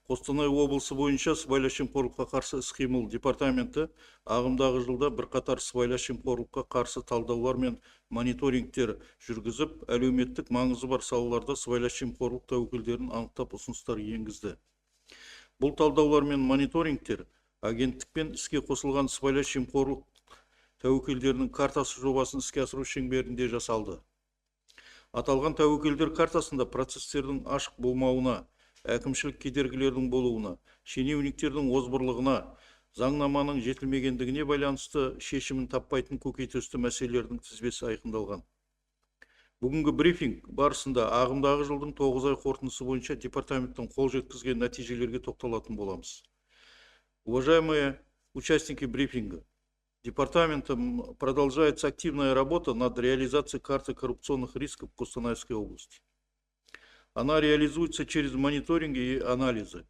Қостанай облысы бойынша сыбайлас жемқорлыққа қарсы іс-қимыл департаменті ағымдағы жылда бірқатар сыбайлас жемқорлыққа қарсы талдаулар мен мониторингтер жүргізіп, әлеуметтік маңызы бар салаларда сыбайлас жемқорлық тәуекелдерін анықтап ұсыныстар енгізді. Бұл талдаулар мен мониторингтер агенттікпен іске қосылған сыбайлас жемқорлық тәуекелдерінің картасы жобасын іске асыру шеңберінде жасалды. Аталған тәуекелдер картасында процестердің ашық болмауына, әкімшілік кедергілердің болуына, шенеуніктердің озбырлығына, заңнаманың жетілмегендігіне байланысты шешімін таппайтын көкейтесті мәселелердің тізбесі айқындалған. Бүгінгі брифинг барысында ағымдағы жылдың 9 ай қорытындысы бойынша департаменттің қол жеткізген нәтижелерге тоқталатын боламыз. Уважаемые участники брифинга, департаментом продолжается активная работа над реализацией карты коррупционных рисков Костанайской области. Она реализуется через мониторинги и анализы.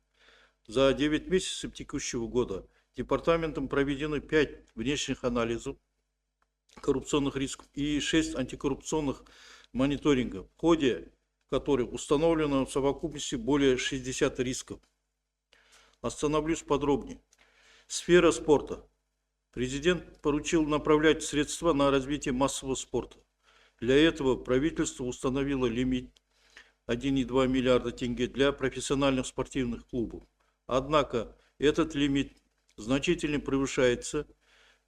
За 9 месяцев текущего года департаментом проведены 5 внешних анализов коррупционных рисков и 6 антикоррупционных мониторингов, в ходе которых установлено в совокупности более 60 рисков. Остановлюсь подробнее. Сфера спорта. Президент поручил направлять средства на развитие массового спорта. Для этого правительство установило лимит 1,2 миллиарда тенге для профессиональных спортивных клубов. Однако этот лимит значительно превышается,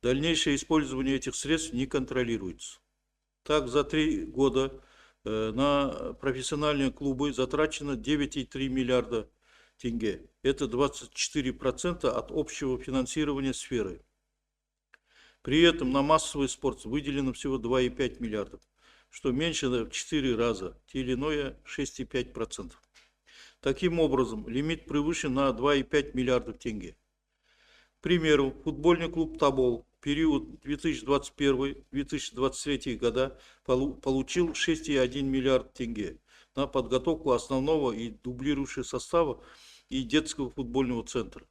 дальнейшее использование этих средств не контролируется. Так, за 3 года на профессиональные клубы затрачено 9,3 миллиарда тенге. Это 24% от общего финансирования сферы. При этом на массовый спорт выделено всего 2,5 миллиардов, что меньше в 4 раза, или иное 6,5%. Таким образом, лимит превышен на 2,5 миллиардов тенге. К примеру, футбольный клуб «Тобол» в период 2021-2023 года получил 6,1 миллиард тенге на подготовку основного и дублирующего состава и детского футбольного центра.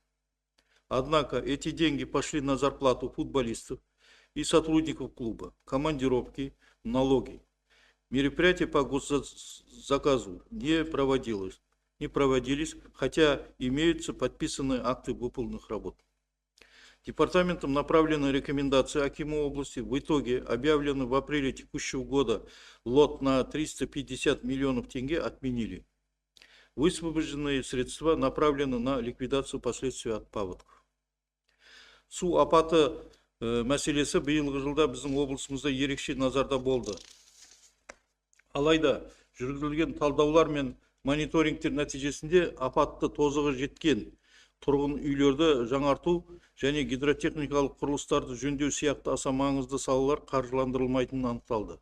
Однако эти деньги пошли на зарплату футболистов и сотрудников клуба, командировки, налоги. Мероприятия по госзаказу не проводились, хотя имеются подписанные акты выполненных работ. Департаментом направлены рекомендации Акиму области. В итоге объявленный в апреле текущего года лот на 350 миллионов тенге отменили. Высвобожденные средства направлены на ликвидацию последствий от паводков. Су апаты мәселесі биылғы жылда біздің облысымызда ерекше назарда болды. Алайда жүргізілген талдаулар мен мониторингтер нәтижесінде апатты тозығы жеткен тұрғын үйлерді жаңарту және гидротехникалық құрылыстарды жөндеу сияқты аса маңызды салалар қаржыландырылмайтыны анықталды.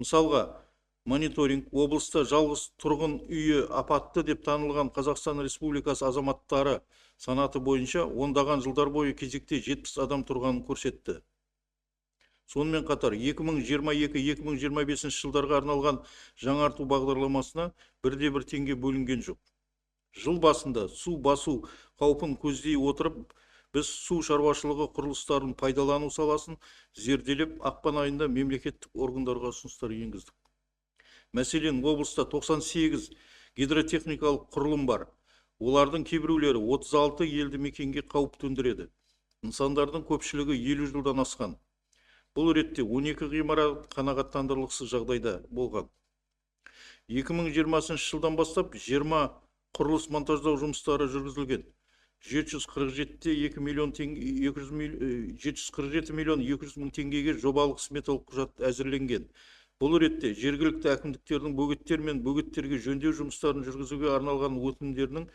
Мысалға, мониторинг облыста жалғыз тұрғын үйі апатты деп танылған Қазақстан Республикасы азаматтары санаты бойынша ондаған жылдар бойы кезекте 70 адам тұрғанын көрсетті. Сонымен қатар 2022-2025 жылдарға арналған жаңарту бағдарламасына бірде-бір теңге бөлінген жоқ. Жыл басында су басу қаупін көздей отырып, біз су шаруашылығы құрылыстарын пайдалану саласын зерделеп, ақпан айында мемлекеттік органдарға ұсыныстар енгіздік. Мәселен, облыста 98 гидротехникалық құрылым бар. Олардың кейбіреулері 36 елді мекенге қауіп төндіреді. Нысандардың көпшілігі 50 жылдан асқан. Бұл ретте 12 ғимарат қанағаттандырылықсыз жағдайда болған. 2020 жылдан бастап 20 құрылыс монтаждау жұмыстары жүргізілген. 747 миллион 200 мың теңгеге жобалық сметалық құжат әзірленген. Бұл ретте жергілікті әкімдіктердің бөгеттер мен бөгеттерге жөндеу жұмыстарын жүргізуге арналған өтінімдерінің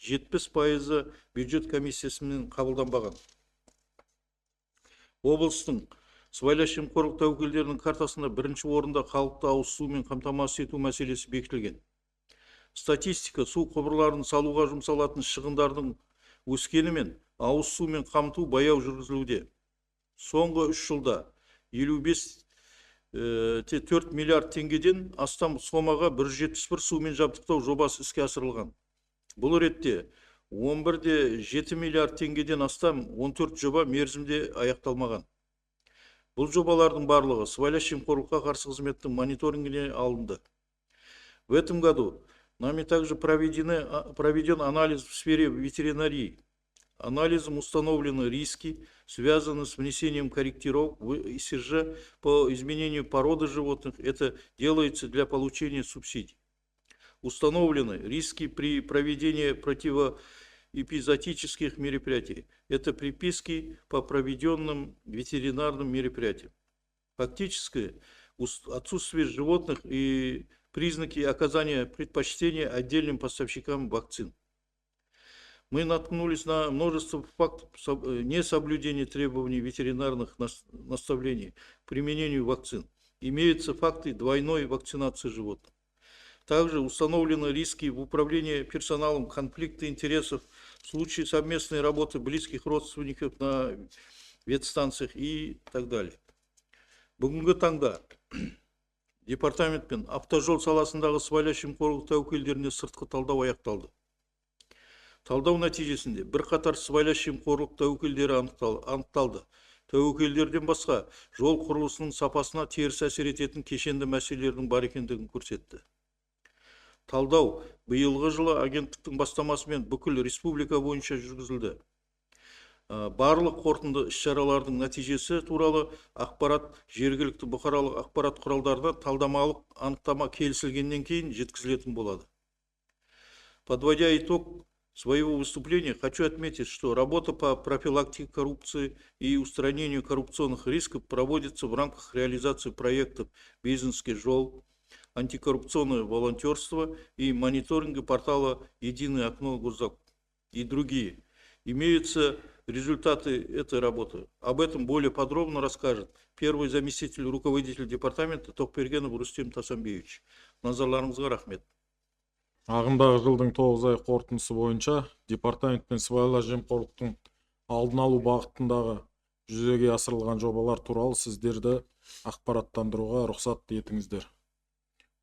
70% бюджет комиссиясымен қабылданбаған. Облыстың сыбайлас жемқорлық тәуекелдерінің картасында бірінші орында халықты ауыз сумен қамтамасыз ету мәселесі бекітілген. Статистика су құбырларын салуға жұмсалатын шығындардың өскенімен ауыз сумен қамту баяу жүргізілуде. Соңғы 3 жылда 55,4 миллиард теңгеден астам сомаға 171 сумен жабдықтау жобасы іске асырылған. Бұл ретте 11,7 миллиард теңгеден астам 14 жоба мерзімде аяқталмаған. Бұл жобалардың барлығы сыбайлас жемқорлыққа қарсы қызметтің мониторингіне алынды. В этом году Нами также проведен анализ в сфере ветеринарии. Анализом установлены риски, связанные с внесением корректировок в ИСЖ по изменению породы животных. Это делается для получения субсидий. Установлены риски при проведении противоэпизоотических мероприятий. Это приписки по проведенным ветеринарным мероприятиям. Фактически отсутствие животных и признаки оказания предпочтения отдельным поставщикам вакцин. Мы наткнулись на множество фактов несоблюдения требований ветеринарных наставлений к применению вакцин. Имеются факты двойной вакцинации животных. Также установлены риски в управлении персоналом, конфликты интересов в случае совместной работы близких родственников на ветстанциях и так далее. Бүгінгі таңда департамент пен автожол саласындағы сыбайлас жемқорлық тәуекелдеріне сыртқы талдау аяқталды. Талдау нәтижесінде бірқатар сыбайлас жемқорлық тәуекелдері анықталды. Тәуекелдерден басқа жол құрылысының сапасына теріс әсер ететін кешенді мәселелердің бар екендігін көрсетті. Талдау биылғы жылы агенттіктің бастамасымен бүкіл республика бойынша жүргізілді. Барлық қорытынды іс-шаралардың нәтижесі туралы ақпарат жергілікті бұқаралық ақпарат құралдарына талдамалық анықтама келісілгеннен кейін жеткізілетін болады. Подводя итог своего выступления, хочу отметить, что работа по профилактике коррупции и устранению коррупционных рисков проводится в рамках реализации проектов «Бизнес Жол», антикоррупционное волонтерство и мониторинга портала «Единое окно госзакупок» и другие. Имеются результаты этой работы. Об этом более подробно расскажет первый заместитель руководителя департамента Тоқбергенов Рустем Тасамбиевич. Назарларыңызға рахмет. Ағымдағы жылдың 9 ай қорытындысы бойынша департаментпен сыбайлас жемқорлықтың алдын алу бағытындағы жүзеге асырылған жобалар туралы сіздерді ақпараттандыруға рұқсат етіңіздер.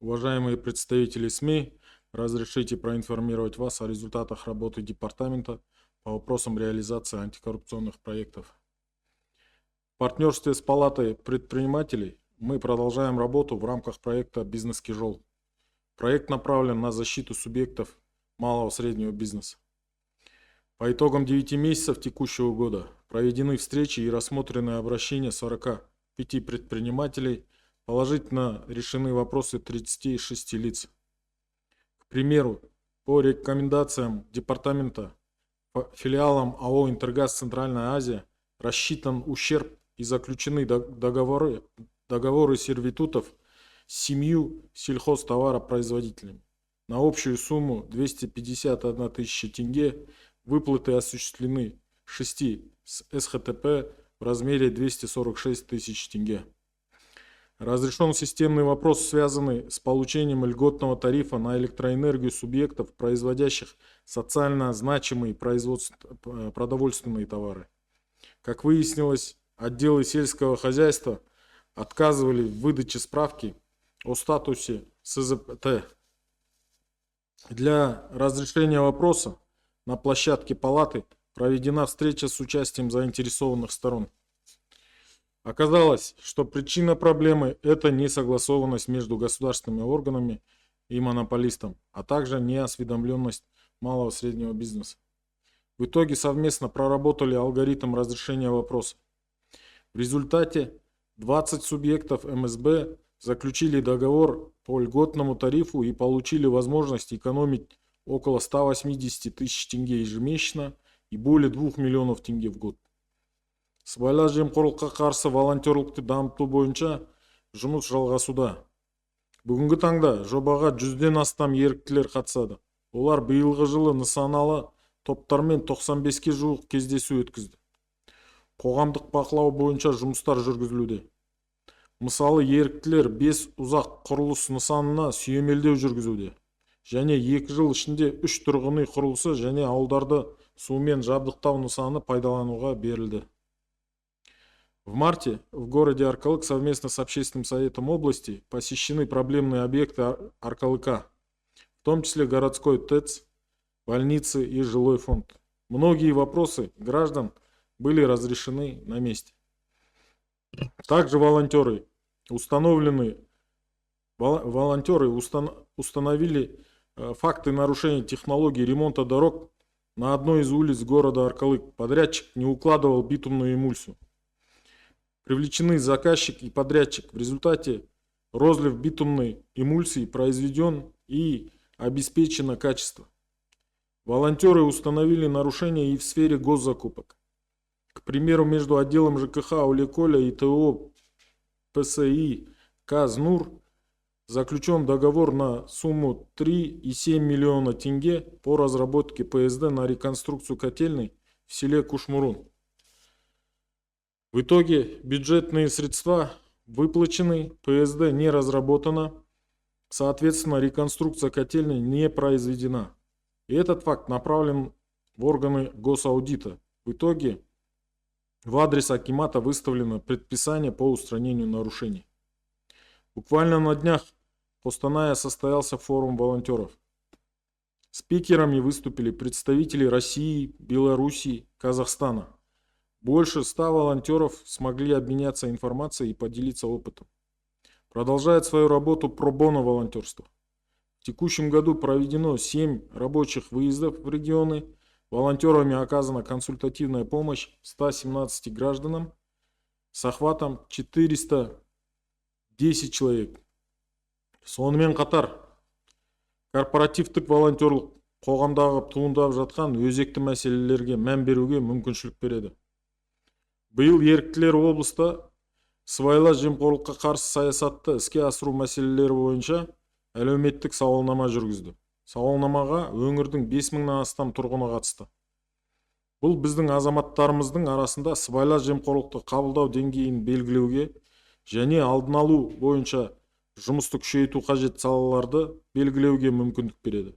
Уважаемые представители СМИ, разрешите проинформировать вас о результатах работы департамента по вопросам реализации антикоррупционных проектов. В партнерстве с Палатой предпринимателей мы продолжаем работу в рамках проекта «Бизнес Жол». Проект направлен на защиту субъектов малого и среднего бизнеса. По итогам 9 месяцев текущего года проведены встречи и рассмотрены обращения 45 предпринимателей, положительно решены вопросы 36 лиц. К примеру, по рекомендациям департамента филиалам АО «Интергаз Центральная Азия» рассчитан ущерб и заключены договоры сервитутов с 7 сельхозтоваропроизводителями на общую сумму 251 тысяча тенге. Выплаты осуществлены 6 СХТП в размере 246 тысяч тенге. Разрешен системный вопрос, связанный с получением льготного тарифа на электроэнергию субъектов, производящих социально значимые продовольственные товары. Как выяснилось, отделы сельского хозяйства отказывали в выдаче справки о статусе СЗПТ. Для разрешения вопроса на площадке палаты проведена встреча с участием заинтересованных сторон. Оказалось, что причина проблемы – это несогласованность между государственными органами и монополистом, а также неосведомленность малого и среднего бизнеса. В итоге совместно проработали алгоритм разрешения вопроса. В результате 20 субъектов МСБ заключили договор по льготному тарифу и получили возможность экономить около 180 тысяч тенге ежемесячно и более 2 миллионов тенге в год. Сыбайлас жемқорлыққа қарсы волонтерлікті дамыту бойынша жұмыс жалғасуда. Бүгінгі таңда жобаға 100-ден астам еріктілер қатысады. Олар биылғы жылы нысаналы топтармен 95-ке жуық кездесу өткізді. Қоғамдық бақылау бойынша жұмыстар жүргізілуде. Мысалы, еріктілер 5 ұзақ құрылыс нысанына сүйемелдеу жүргізуде. Және 2 жыл ішінде 3 тұрғын үй құрылысы және ауылдарды сумен жабдықтау нысаны пайдалануға берілді. В марте в городе Аркалык совместно с Общественным советом области посещены проблемные объекты Аркалыка, в том числе городской ТЭЦ, больницы и жилой фонд. Многие вопросы граждан были разрешены на месте. Также волонтеры установили факты нарушения технологий ремонта дорог на одной из улиц города Аркалык. Подрядчик не укладывал битумную эмульсию. Привлечены заказчик и подрядчик. В результате розлив битумной эмульсии произведен и обеспечено качество. Волонтеры установили нарушения и в сфере госзакупок. К примеру, между отделом ЖКХ Аулеколя и ТО ПСИ КАЗНУР заключен договор на сумму 3,7 миллиона тенге по разработке ПСД на реконструкцию котельной в селе Кушмурун. В итоге бюджетные средства выплачены, ПСД не разработана, соответственно, реконструкция котельной не произведена. И этот факт направлен в органы госаудита. В итоге в адрес акимата выставлено предписание по устранению нарушений. Буквально на днях в Костанае состоялся форум волонтеров. Спикерами выступили представители России, Белоруссии, Казахстана. Больше 100 волонтеров смогли обменяться информацией и поделиться опытом. Продолжает свою работу пробоно волонтерство. В текущем году проведено 7 рабочих выездов в регионы. Волонтерами оказана консультативная помощь 117 гражданам с охватом 410 человек. Сонымен қатар, корпоративтік волонтерлық қоғамдағы туындап жатқан өзекті мәселелерге мән беруге мүмкіншілік береді. Биыл еріктілер облыста сыбайлас жемқорлыққа қарсы саясатты іске асыру мәселелері бойынша әлеуметтік сауалнама жүргізді. Сауалнамаға өңірдің 5000-нан астам тұрғыны қатысты. Бұл біздің азаматтарымыздың арасында сыбайлас жемқорлықты қабылдау деңгейін белгілеуге және алдын алу бойынша жұмысты күшейту қажет салаларды белгілеуге мүмкіндік береді.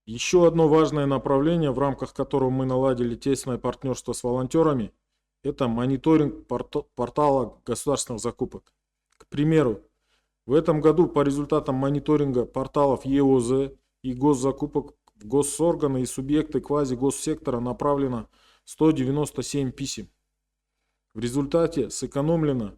Еще одно важное направление, в рамках которого мы наладили тесное партнерство с волонтерами, это мониторинг портала государственных закупок. К примеру, в этом году по результатам мониторинга порталов ЕОЗ и госзакупок в госорганы и субъекты квазигоссектора направлено 197 писем. В результате сэкономлено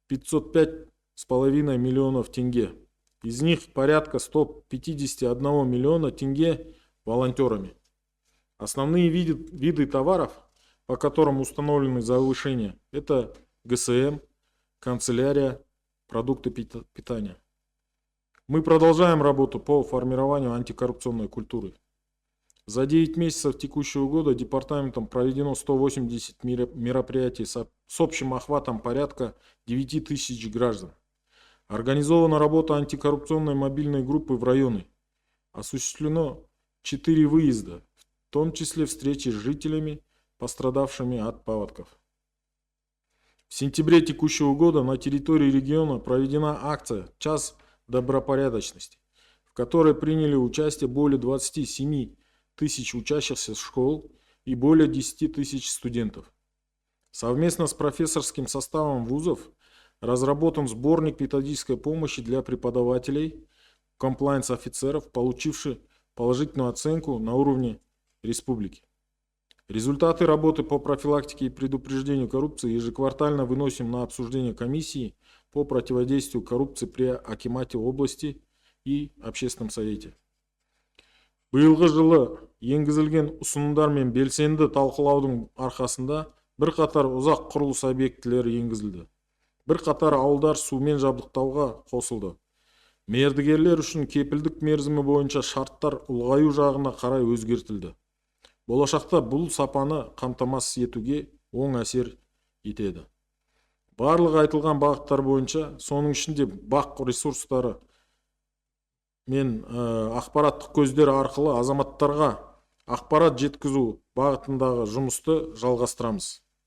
505,5 миллионов тенге. Из них порядка 151 миллиона тенге волонтерами. Основные виды товаров, по которым установлены завышения, это ГСМ, канцелярия, продукты питания. Мы продолжаем работу по формированию антикоррупционной культуры. За 9 месяцев текущего года департаментом проведено 180 мероприятий с общим охватом порядка 9000 граждан. Организована работа антикоррупционной мобильной группы в районы. Осуществлено 4 выезда, в том числе встречи с жителями, пострадавшими от паводков. В сентябре текущего года на территории региона проведена акция «Час добропорядочности», в которой приняли участие более 27 тысяч учащихся школ и более 10 тысяч студентов. Совместно с профессорским составом вузов разработан сборник методической помощи для преподавателей, комплайнс-офицеров, получивших положительную оценку на уровне республики. Результаты работы по профилактике и предупреждению коррупции ежеквартально выносим на обсуждение комиссии по противодействию коррупции при акимате области и общественном совете. Биылғы жылы енгізілген ұсынымдар мен белсенді талқылаудың арқасында бірқатар ұзақ құрылыс объектілері енгізілді. Бірқатар ауылдар сумен жабдықтауға қосылды. Мердігерлер үшін кепілдік мерзімі бойынша шарттар ұлғаю жағына қарай өзгертілді. Болашақта бұл сапаны қамтамасыз етуге оң әсер етеді. Барлық айтылған бағыттар бойынша, соның ішінде бақ ресурстары мен ақпараттық көздер арқылы азаматтарға ақпарат жеткізу бағытындағы жұмысты жалғастырамыз.